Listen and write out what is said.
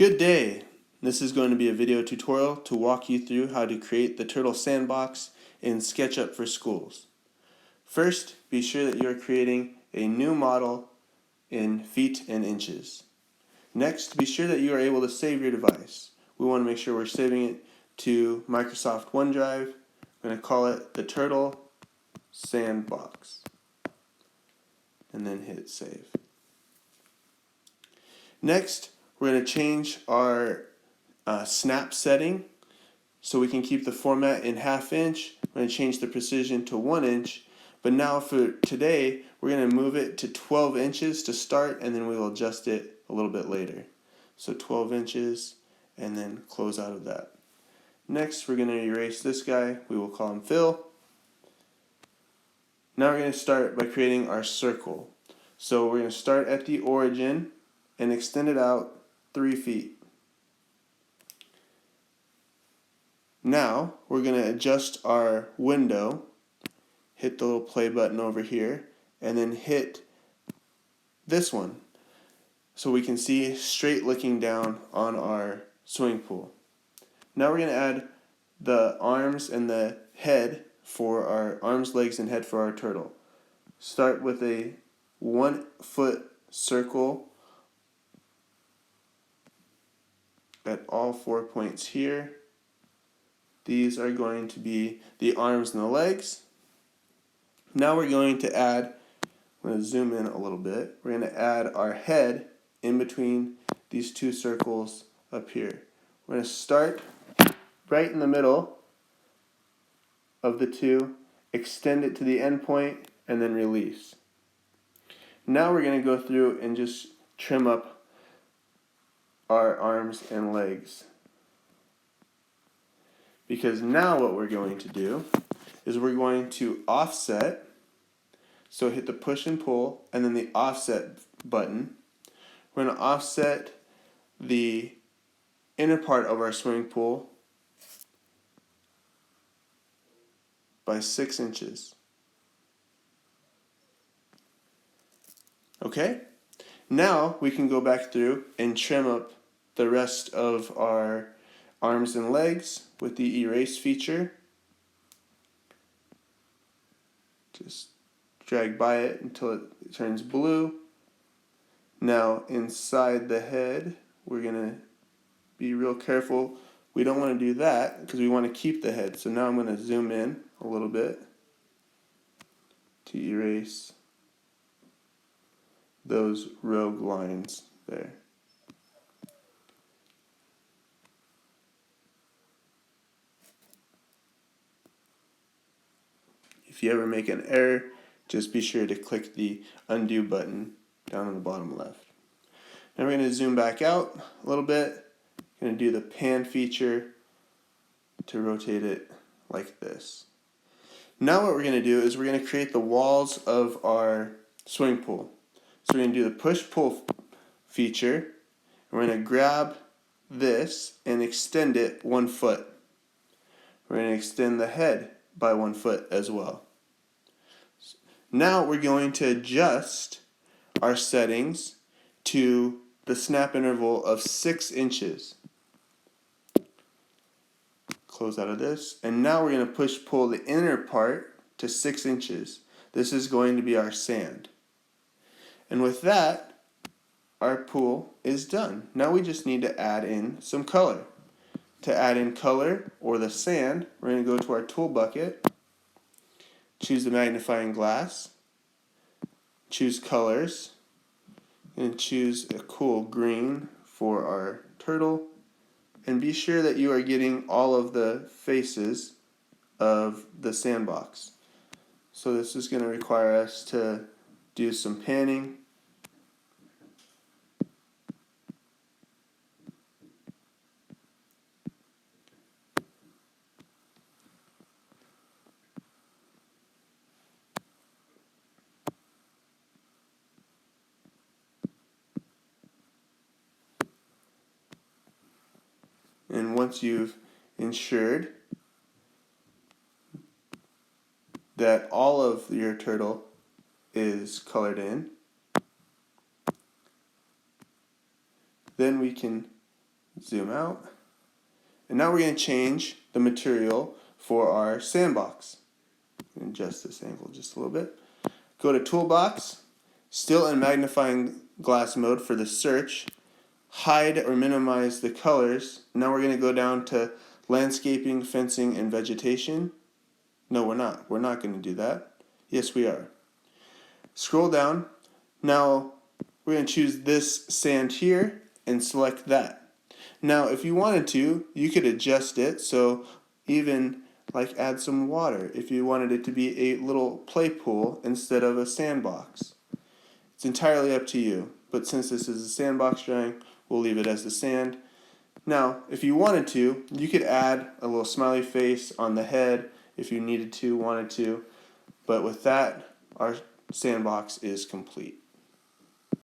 Good day! This is going to be a video tutorial to walk you through how to create the turtle sandbox in SketchUp for schools. First, be sure that you are creating a new model in feet and inches. Next, be sure that you are able to save your device. We want to make sure we're saving it to Microsoft OneDrive. I'm going to call it the turtle sandbox and then hit save. Next, we're going to change our snap setting so we can keep the format in 1/2 inch. We're going to change the precision to 1 inch, but now for today we're going to move it to 12 inches to start, and then we will adjust it a little bit later. So 12 inches and then close out of that. Next, we're going to erase this guy. We will call him Phil. Now we're going to start by creating our circle. So we're going to start at the origin and extend it out 3 feet. Now we're going to adjust our window, hit the little play button over here, and then hit this one so we can see straight looking down on our swimming pool. Now we're going to add the arms and the head for our arms, legs, and head for our turtle. Start with a 1 foot circle at all 4 points here. These are going to be the arms and the legs. Now we're going to add, I'm going to zoom in a little bit, we're going to add our head in between these 2 circles up here. We're going to start right in the middle of the 2, extend it to the end point, and then release. Now we're going to go through and just trim up our arms and legs. Because now what we're going to do is we're going to offset, so hit the push and pull and then the offset button. We're going to offset the inner part of our swimming pool by 6 inches. Okay? Now we can go back through and trim up the rest of our arms and legs with the erase feature. Just drag by it until it turns blue. Now inside the head, we're going to be real careful. We don't want to do that because we want to keep the head. So now I'm going to zoom in a little bit to erase those rogue lines there. If you ever make an error, just be sure to click the undo button down on the bottom left. Now we're going to zoom back out a little bit. Going to do the pan feature to rotate it like this. Now what we're going to do is we're going to create the walls of our swimming pool. So we're going to do the push-pull feature. And we're going to grab this and extend it 1 foot. We're going to extend the head by 1 foot as well. Now we're going to adjust our settings to the snap interval of 6 inches. Close out of this, and now we're going to push-pull the inner part to 6 inches. This is going to be our sand. And with that, our pool is done. Now we just need to add in some color. To add in color, or the sand, we're going to go to our tool bucket, choose the magnifying glass, choose colors, and choose a cool green for our turtle. And be sure that you are getting all of the faces of the sandbox. So this is going to require us to do some panning. And once you've ensured that all of your turtle is colored in, then we can Zoom out. And now we're going to change the material for our sandbox. Adjust this angle just a little bit. Go to Toolbox, still in magnifying glass mode for the search. Hide or minimize the colors. Now we're going to go down to landscaping, fencing, and vegetation. No, we're not. We're not going to do that. Yes, we are. Scroll down. Now we're going to choose this sand here and select that. Now if you wanted to, you could adjust it, so even like add some water if you wanted it to be a little play pool instead of a sandbox. It's entirely up to you, but since this is a sandbox drawing, we'll leave it as the sand. Now if you wanted to, you could add a little smiley face on the head if you needed to, wanted to, but with that, our sandbox is complete.